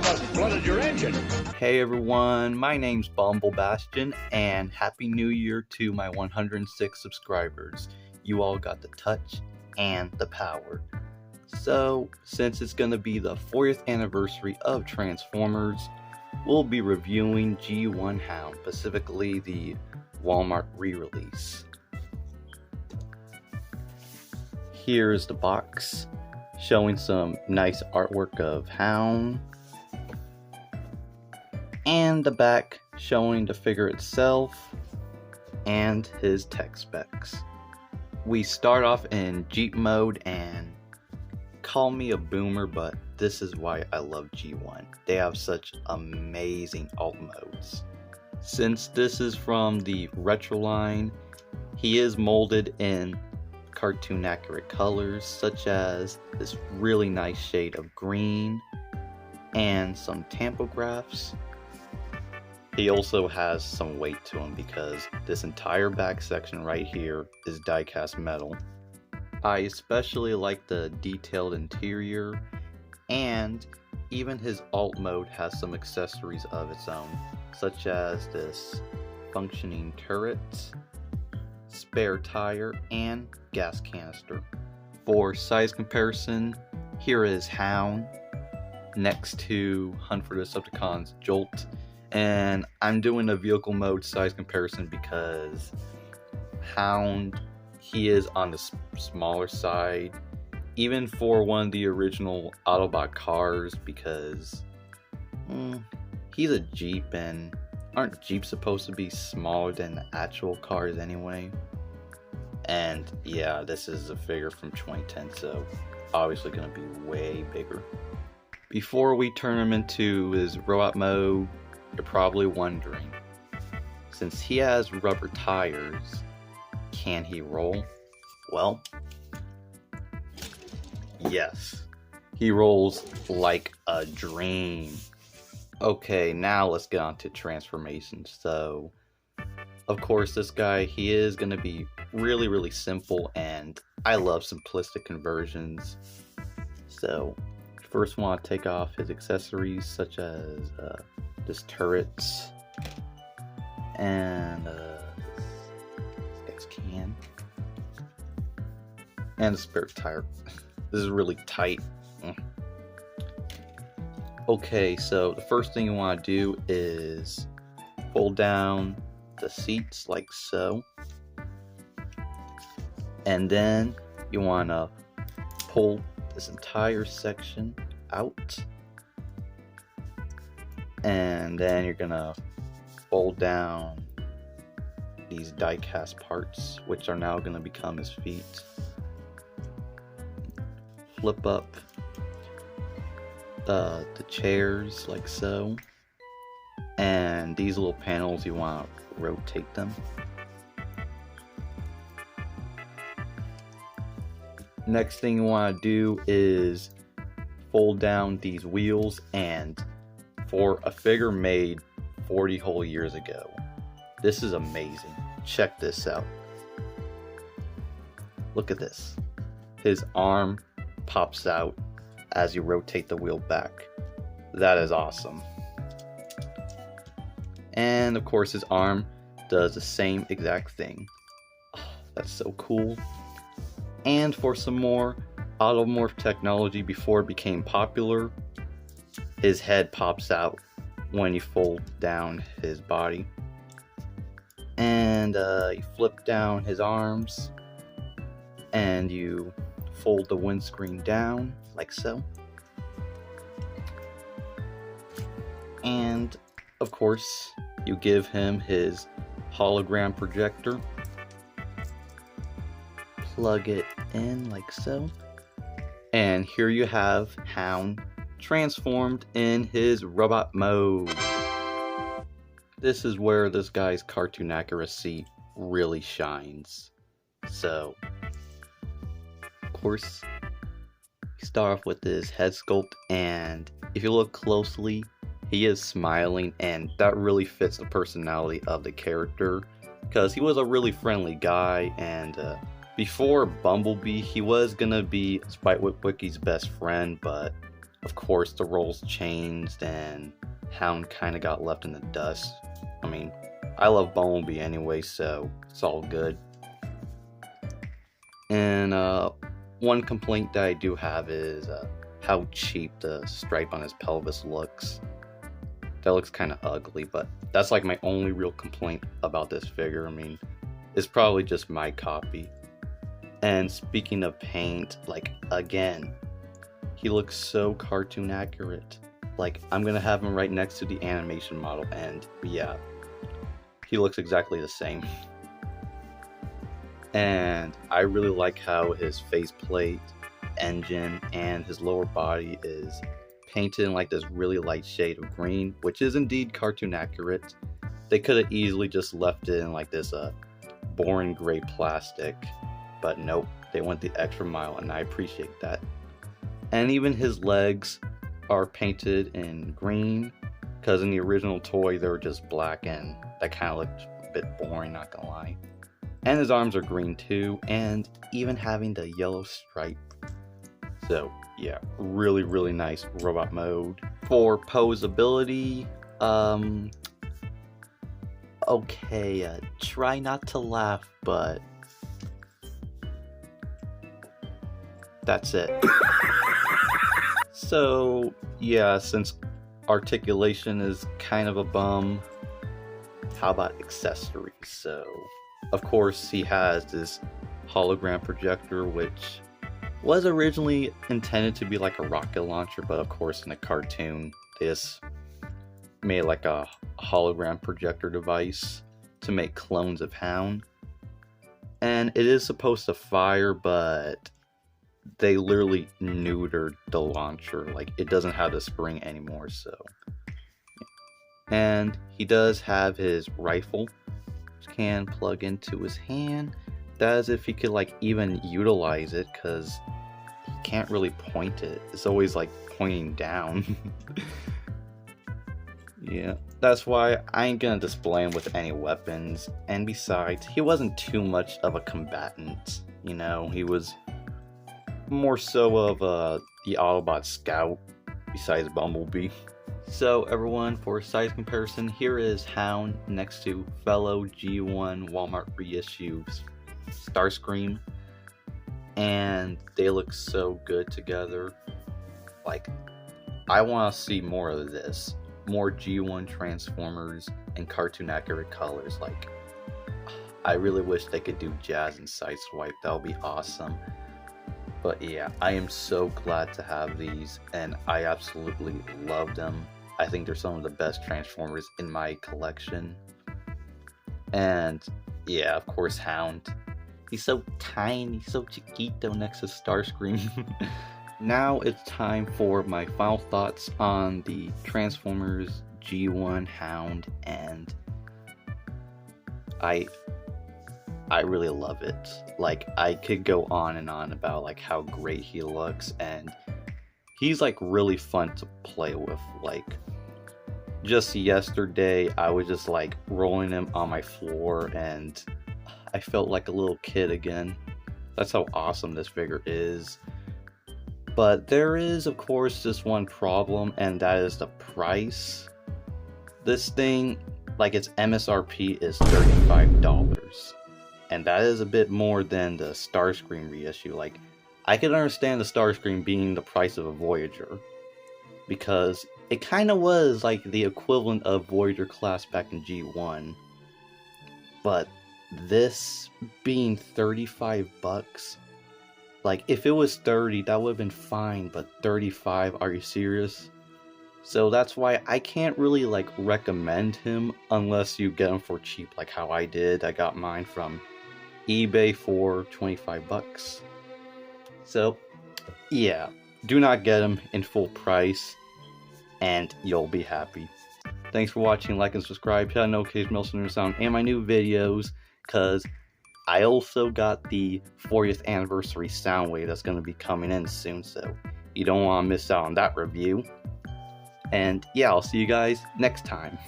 must have flooded your engine. Hey everyone, my name's Bumblebastian, and Happy New Year to my 106 subscribers. You all got the touch and the power. So, since it's going to be the 4th anniversary of Transformers, we'll be reviewing G1 Hound, specifically the Walmart re-release. Here's the box, showing some nice artwork of Hound, and the back showing the figure itself and his tech specs. We start off in Jeep mode, and call me a boomer, but this is why I love G1. They have such amazing alt modes. Since this is from the retro line, he is molded in cartoon accurate colors, such as this really nice shade of green and some tampographs. He also has some weight to him because this entire back section right here is die-cast metal. I especially like the detailed interior, and even his alt mode has some accessories of its own, such as this functioning turret, spare tire, and gas canister. For size comparison, here is Hound next to Hunt for Decepticons Jolt, and I'm doing a vehicle mode size comparison because Hound, he is on the smaller side, even for one of the original Autobot cars, because he's a Jeep, and aren't Jeeps supposed to be smaller than the actual cars anyway? And yeah, this is a figure from 2010, so obviously going to be way bigger. Before we turn him into his robot mode, you're probably wondering, since he has rubber tires, can he roll? Well, yes, he rolls like a dream. Okay, now let's get on to transformations. So, of course, this guy, he is going to be really simple, and I love simplistic conversions. So, first want to take off his accessories, such as this turret, and this can, and a spare tire. This is really tight. Okay, so the first thing you want to do is fold down the seats like so, and then you want to pull this entire section out, and then you're gonna fold down these die-cast parts, which are now gonna become his feet. Flip up the chairs like so, and these little panels, you want to rotate them. Next thing you want to do is fold down these wheels, and for a figure made 40 whole years ago, this is amazing. Check this out. Look at this. His arm pops out as you rotate the wheel back. That is awesome. And of course his arm does the same exact thing. Oh, that's so cool. And for some more automorph technology before it became popular, his head pops out when you fold down his body. And you flip down his arms, and you fold the windscreen down like so. And of course, you give him his hologram projector. Plug it in like so. And here you have Hound transformed in his robot mode. This is where this guy's cartoon accuracy really shines. So, of course, you start off with his head sculpt, and if you look closely, he is smiling, and that really fits the personality of the character, because he was a really friendly guy, and before Bumblebee, he was gonna be Spike Wicky's best friend, but of course, the roles changed and Hound kind of got left in the dust. I mean, I love Bumblebee anyway, so it's all good. And one complaint that I do have is how cheap the stripe on his pelvis looks. That looks kind of ugly, but that's like my only real complaint about this figure. I mean, it's probably just my copy. And speaking of paint, like, again, he looks so cartoon accurate. Like, I'm gonna have him right next to the animation model, and yeah, he looks exactly the same. And I really like how his faceplate, engine, and his lower body is painted in like this really light shade of green, which is indeed cartoon accurate. They could have easily just left it in like this boring gray plastic, but nope, they went the extra mile, and I appreciate that. And even his legs are painted in green, because in the original toy they were just black, and that kind of looked a bit boring, not gonna lie. And his arms are green too, and even having the yellow stripe. So yeah, really, really nice robot mode. For posability, okay, try not to laugh, but that's it. So yeah, since articulation is kind of a bum, how about accessories? So of course he has this hologram projector, which was originally intended to be like a rocket launcher, but of course in a cartoon they just made like a hologram projector device to make clones of Hound. And it is supposed to fire, but they literally neutered the launcher. Like, it doesn't have the spring anymore, so. And he does have his rifle, which can plug into his hand. That is if he could like even utilize it, because he can't really point it. It's always like pointing down. Yeah, that's why I ain't gonna display him with any weapons. And besides, he wasn't too much of a combatant, you know. He was more so of the Autobot scout, besides Bumblebee. So everyone, for size comparison, here is Hound next to fellow G1 Walmart reissues Starscream, and they look so good together. Like, I want to see more of this, more G1 Transformers and cartoon accurate colors. Like, I really wish they could do Jazz and Sideswipe. That would be awesome. But yeah, I am so glad to have these, and I absolutely love them. I think they're some of the best Transformers in my collection. And yeah, of course, Hound. He's so tiny, so chiquito next to Starscream. Now it's time for my final thoughts on the Transformers G1 Hound, and I really love it. Like, I could go on and on about like how great he looks, and he's like really fun to play with. Like, just yesterday I was just like rolling him on my floor, and I felt like a little kid again. That's how awesome this figure is. But there is, of course, this one problem, and that is the price. This thing, like, its MSRP is $35. And that is a bit more than the Starscream reissue. Like, I can understand the Starscream being the price of a Voyager, because it kind of was like the equivalent of Voyager class back in G1. But this being $35, like, if it was 30, that would have been fine, but 35, are you serious? So that's why I can't really like recommend him unless you get him for cheap, like how I did. I got mine from eBay for 25 bucks. So yeah, do not get him in full price, and you'll be happy. Thanks for watching. Like and subscribe. Hit that notification sound and my new videos, because I also got the 40th anniversary Soundwave that's going to be coming in soon, so you don't want to miss out on that review. And yeah, I'll see you guys next time.